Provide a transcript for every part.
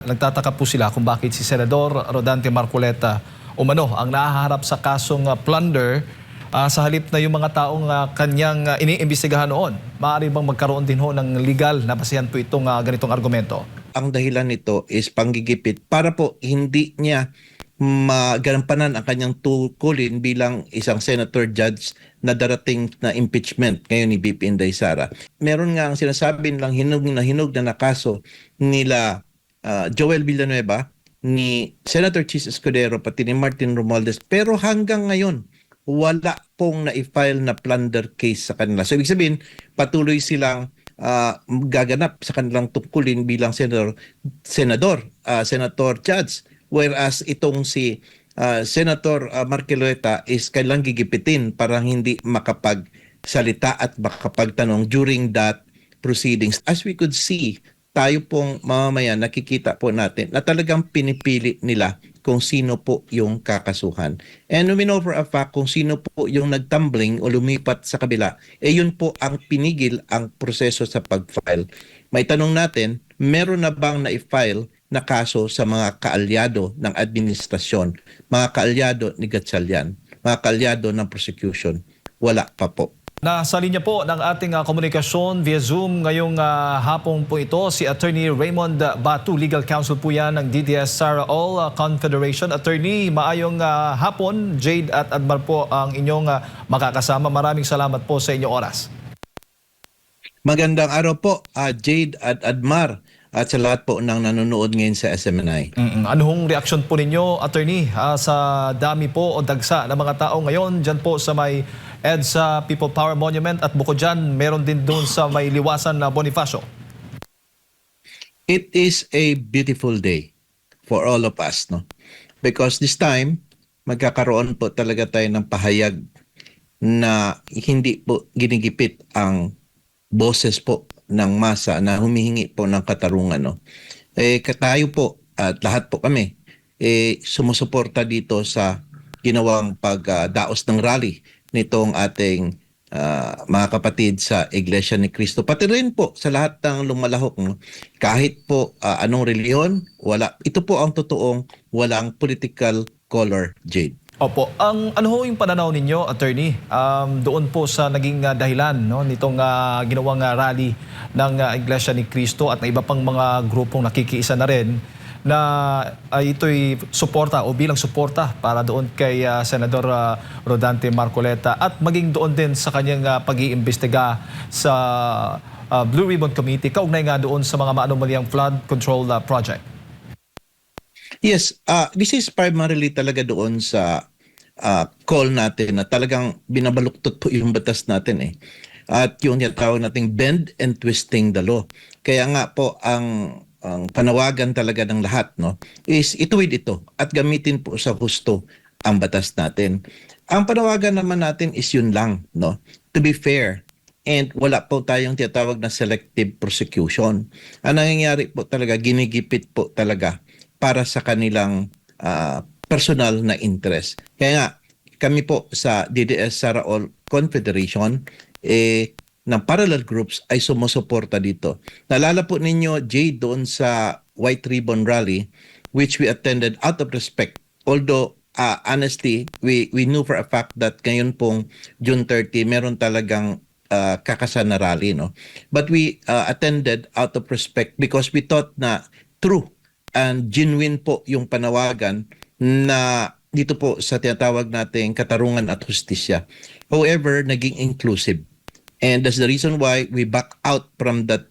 Nagtataka po sila kung bakit si Senador Rodante Marcoleta umano ang nahaharap sa kasong plunder sa halip na yung mga taong kanyang iniimbestigahan noon. Maaari bang magkaroon din ho ng legal na basihan po itong ganitong argumento? Ang dahilan nito is panggigipit para po hindi niya maganampanan ang kanyang tungkulin bilang isang senator judge na darating na impeachment ngayon ni BP Inday Sara. Meron nga ang sinasabi nilang hinog na nakaso nila Joel Villanueva, ni Senator Chis Escudero, pati ni Martin Romualdez. Pero hanggang ngayon, wala pong na-file na plunder case sa kanila. So, ibig sabihin, patuloy silang gaganap sa kanilang tungkulin bilang senator judge. Whereas itong si Senator Marcoleta is kailang gigipitin para hindi makapagsalita at makapagtanong during that proceedings. As we could see, tayo pong mamamayan, nakikita po natin na talagang pinipili nila kung sino po yung kakasuhan. And we know for a fact kung sino po yung nagtumbling o lumipat sa kabila, yun po ang pinigil ang proseso sa pag-file. May tanong natin, meron na bang na-file na kaso sa mga kaalyado ng administrasyon, mga kaalyado ni Gatchalian, mga kaalyado ng prosecution? Wala pa po. Nasa linya po ng ating komunikasyon via Zoom ngayong hapong po ito si Attorney Raymond Batu, Legal Counsel po yan ng DDS Sara All Confederation. Attorney, maayong hapon. Jade at Admar po ang inyong makakasama. Maraming salamat po sa inyong oras. Magandang araw po, Jade at Admar, at sa lahat po ng nanonood ngayon sa SMNI. Ano hong reaksyon po ninyo, Attorney, sa dami po o dagsa ng mga tao ngayon dyan po sa may EDSA People Power Monument at bukod dyan, meron din doon sa may liwasan na Bonifacio? It is a beautiful day for all of us, no? Because this time, magkakaroon po talaga tayo ng pahayag na hindi po ginigipit ang boses po ng masa na humihingi po ng katarungan, no? Tayo po at lahat po kami sumusuporta dito sa ginawang pagdaos ng rally nitong ating mga kapatid sa Iglesia ni Cristo. Pati rin po sa lahat ng lumalahok, no? Kahit po anong reliyon, wala. Ito po ang totoong walang political color, Jade. Opo. Ano ho yung pananaw ninyo, Attorney, doon po sa naging dahilan, no, nitong ginawang rally ng Iglesia ni Cristo at ng iba pang mga grupong nakikiisa na rin na ito'y suporta o bilang suporta para doon kay Senador Rodante Marcoleta at maging doon din sa kanyang pag-iimbestiga sa Blue Ribbon Committee kaugnay nga doon sa mga maanomaliang flood control project? Yes, this is primarily talaga doon sa call natin na talagang binabaluktot po yung batas natin eh. At yung tawag nating bend and twisting the law. Kaya nga po ang panawagan talaga ng lahat, no, is ituwid ito at gamitin po sa husto ang batas natin. Ang panawagan naman natin is yun lang, no, to be fair. And wala po tayong tinatawag na selective prosecution. Ang nangyayari po talaga, ginigipit po talaga para sa kanilang personal na interest. Kaya nga, kami po sa DDS Sara All Confederation, ng parallel groups ay sumusuporta dito. Naalala po ninyo, Jay, doon sa White Ribbon Rally, which we attended out of respect. Although, honestly, we knew for a fact that ngayon pong June 30, meron talagang kakasan na rally, no? But we attended out of respect because we thought na true and genuine po yung panawagan na dito po sa tinatawag nating katarungan at hustisya. However, naging inclusive. And that's the reason why we back out from that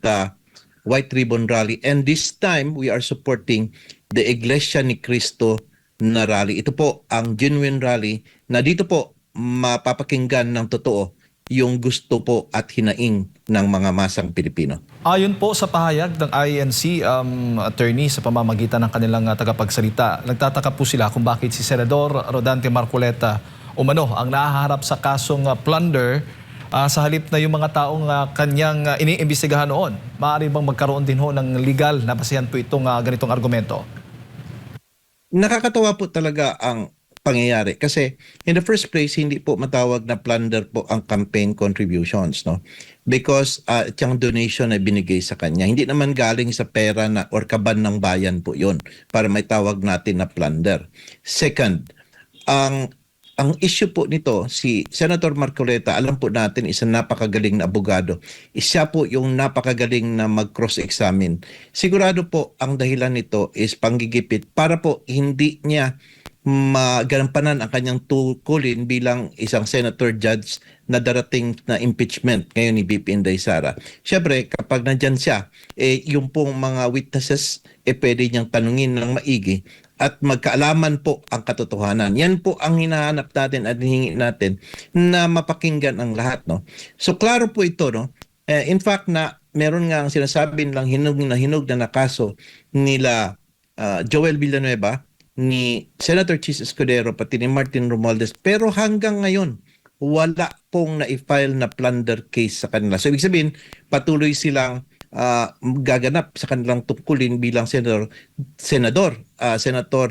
White Ribbon Rally. And this time, we are supporting the Iglesia ni Cristo na rally. Ito po ang genuine rally na dito po mapapakinggan ng totoo yung gusto po at hinaing ng mga masang Pilipino. Ayon po sa pahayag ng INC, Attorney, sa pamamagitan ng kanilang tagapagsalita, nagtataka po sila kung bakit si Senador Rodante Marcoleta umano ang nahaharap sa kasong plunder sa halip na yung mga taong kanyang iniimbestigahan noon. Maaari bang magkaroon din ho ng legal na basihan po itong ganitong argumento? Nakakatawa po talaga ang pangyayari. Kasi in the first place, hindi po matawag na plunder po ang campaign contributions, no? Because yung donation na binigay sa kanya, hindi naman galing sa pera na or kaban ng bayan po yun para may tawag natin na plunder. Second, ang ang issue po nito, si Senator Marcoleta, alam po natin, isang napakagaling na abogado. Isa po yung napakagaling na mag-cross-examine. Sigurado po ang dahilan nito is panggigipit para po hindi niya maganampanan ang kanyang tungkulin bilang isang senator judge na darating na impeachment ngayon ni BP Inday Sara. Siyempre, kapag nandyan siya, yung pong mga witnesses, pwede niyang tanungin ng maigi at magkaalaman po ang katotohanan. Yan po ang hinahanap natin at hihingi natin na mapakinggan ang lahat, no? So klaro po ito, no? In fact na meron nga ang sinasabi nilang hinog na kaso nila Joel Villanueva, ni Senator Chis Escudero, pati ni Martin Romualdez, pero hanggang ngayon wala pong na-file na plunder case sa kanila. So ibig sabihin, patuloy silang gaganap sa kanilang tungkulin bilang senator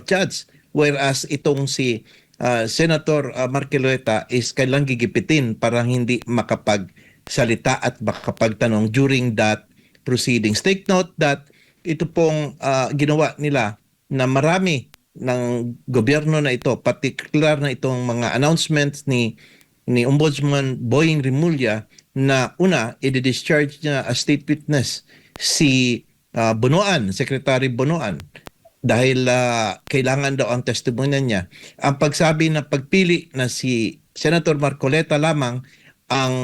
judge, whereas itong si Senator Marcoleta is kailang gigipitin para hindi makapagsalita at makapagtanong during that proceedings. Take note that ito pong ginawa nila na marami ng gobyerno na ito, particular na itong mga announcements ni Ombudsman Boying Rimulya na una, i-discharge niya as state witness si Bonoan, Secretary Bonoan, dahil kailangan daw ang testimonya niya. Ang pagsabi na pagpili na si Senator Marcoleta lamang ang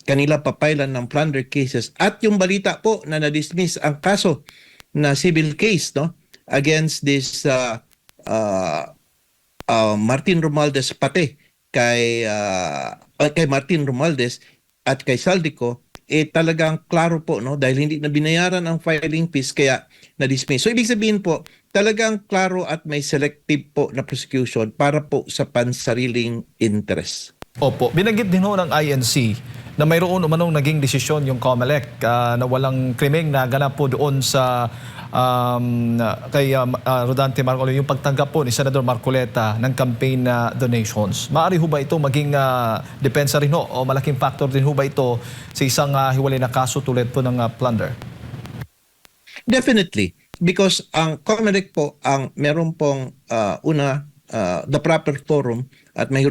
kanila papailan ng plunder cases at yung balita po na na-dismiss ang kaso na civil case, no, against this Martin Romualdez pati kay Martin Romualdez at kay Saldico, talagang klaro po, no, dahil hindi na binayaran ang filing fees kaya na-dismiss. So ibig sabihin po, talagang klaro at may selective po na prosecution para po sa pansariling interest. Opo, binanggit din ho ng INC na mayroon umanong naging desisyon yung COMELEC na walang krimeng na ganap po doon sa kay Rodante Marcoleta, yung pagtanggap po ni Senador Marcoleta ng campaign donations. Maaari ho ba ito maging depensa rin ho o malaking factor din ho ba ito sa isang hiwalay na kaso tulad po ng plunder? Definitely, because ang COMELEC po ang meron pong the proper forum at may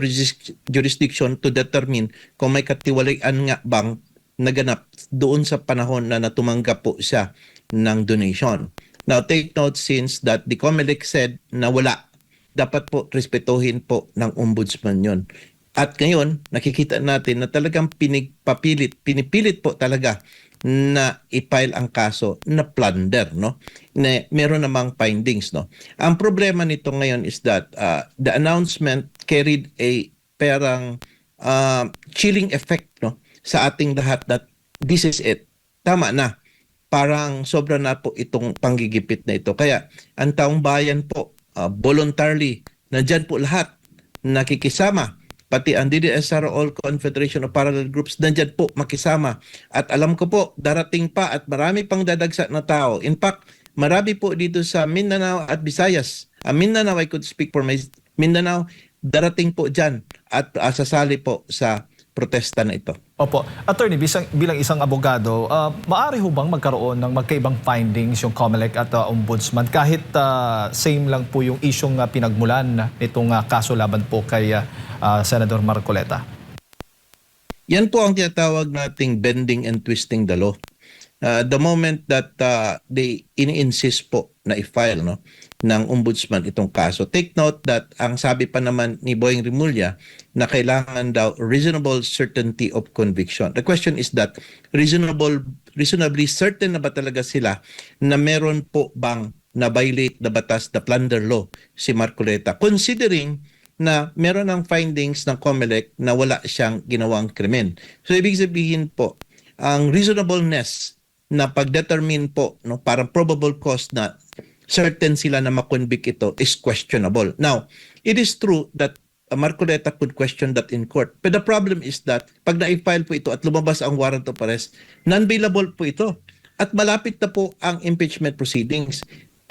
jurisdiction to determine kung may katiwalian nga bang naganap doon sa panahon na natumanggap po siya ng donation. Now, take note since that the COMELEC said na wala, dapat po respetuhin po ng ombudsman yon. At ngayon, nakikita natin na talagang pinipilit po talaga na i-file ang kaso na plunder, no? Na meron namang findings, no? Ang problema nito ngayon is that the announcement carried a parang chilling effect, no, sa ating lahat that this is it. Tama na. Parang sobra na po itong panggigipit na ito. Kaya ang taong bayan po voluntarily nandyan po lahat nakikisama. Pati ang DDSR All Confederation of Parallel Groups nandyan po makisama. At alam ko po, darating pa at marami pang dadagsa na tao. In fact, marami po dito sa Mindanao at Visayas. Mindanao, I could speak for my Mindanao, darating po dyan at sasali po sa protesta na ito. Opo. Attorney, bilang isang abogado, maaari ho bang magkaroon ng magkaibang findings yung COMELEC at Ombudsman kahit same lang po yung isyong pinagmulan nitong kaso laban po kay Senador Marcoleta? Yan po ang tinatawag nating bending and twisting the law. The moment that they ini-insist po na i-file, no, ng ombudsman itong kaso. Take note that ang sabi pa naman ni Boying Rimulya na kailangan daw reasonable certainty of conviction. The question is that reasonably certain na ba talaga sila na meron po bang na-violate na batas, the plunder law, si Marcoleta, considering na meron ng findings ng COMELEC na wala siyang ginawang krimen. So ibig sabihin po, ang reasonableness na pag-determine po, no, parang probable cause na certain sila na makonvict ito is questionable. Now, it is true that Marcoleta could question that in court. But the problem is that pag na-file po ito at lumabas ang warrant of arrest, non-bailable po ito. At malapit na po ang impeachment proceedings.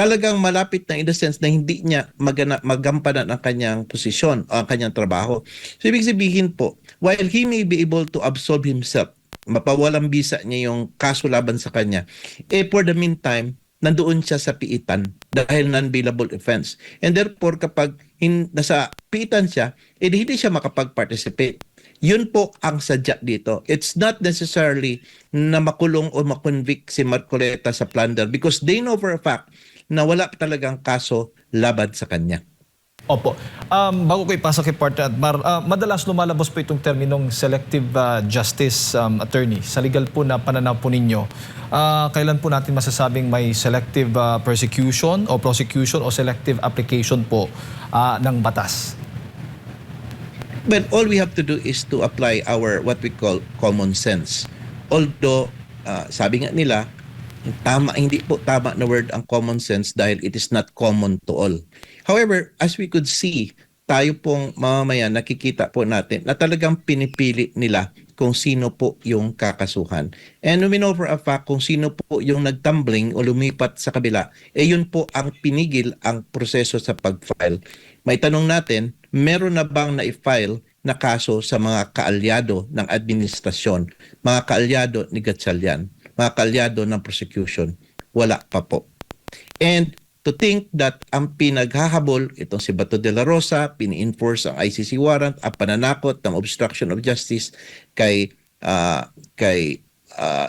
talagang malapit na in the sense na hindi niya magampanan ang kanyang posisyon o ang kanyang trabaho. So ibig sabihin po, while he may be able to absolve himself, mapawalang bisa niya yung kaso laban sa kanya, for the meantime, nandoon siya sa piitan dahil non-bailable offense. And therefore, kapag nasa piitan siya, hindi siya makapag-participate. Yun po ang sadya dito. It's not necessarily na makulong o makonvict si Marcoleta sa plunder because they know for a fact na wala talagang kaso laban sa kanya. Opo. Bago ko ipasa kay Partner Admar, madalas lumalabas po itong terminong selective justice attorney. Sa legal po na pananaw po ninyo, kailan po natin masasabing may selective persecution o prosecution o selective application po ng batas? But all we have to do is to apply our what we call common sense. Although, sabi nga nila, hindi po tama na word ang common sense dahil it is not common to all. However, as we could see, tayo pong mamamayan, nakikita po natin na talagang pinipili nila kung sino po yung kakasuhan. And we know for a fact kung sino po yung nagtumbling o lumipat sa kabila, yun po ang pinigil ang proseso sa pag-file. May tanong natin, meron na bang na-file na kaso sa mga kaalyado ng administrasyon, mga kaalyado ni Gatchalian, mga kaalyado ng prosecution? Wala pa po. And to think that ang pinaghahabol, itong si Bato de la Rosa, pini-enforce ang ICC warrant, ang pananakot ng obstruction of justice kay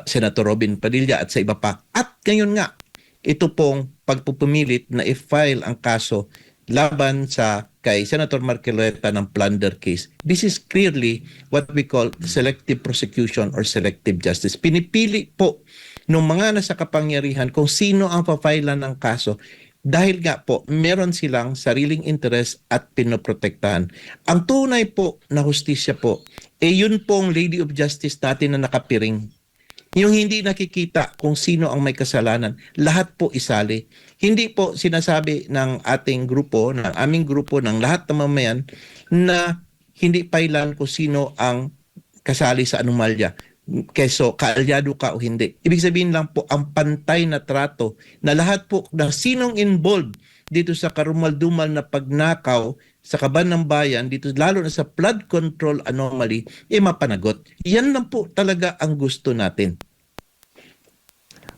Senator Robin Padilla at sa iba pa. At ngayon nga, ito pong pagpupumilit na i-file ang kaso laban sa kay Senator Marcoleta ng plunder case. This is clearly what we call selective prosecution or selective justice. Pinipili po ng mga nasa kapangyarihan kung sino ang papailan ng kaso dahil nga po meron silang sariling interest at pinoprotektahan. Ang tunay po na hustisya po, yun pong Lady of Justice natin na nakapiring. Yung hindi nakikita kung sino ang may kasalanan, lahat po isali. Hindi po sinasabi ng ating grupo, ng aming grupo, ng lahat ng mamayan na hindi pailan kung sino ang kasali sa anomalya. Keso, kaalyado ka o hindi. Ibig sabihin lang po, ang pantay na trato na lahat po na sinong involved dito sa karumal-dumal na pagnakaw sa kaban ng bayan, dito lalo na sa flood control anomaly, mapanagot. Yan lang po talaga ang gusto natin.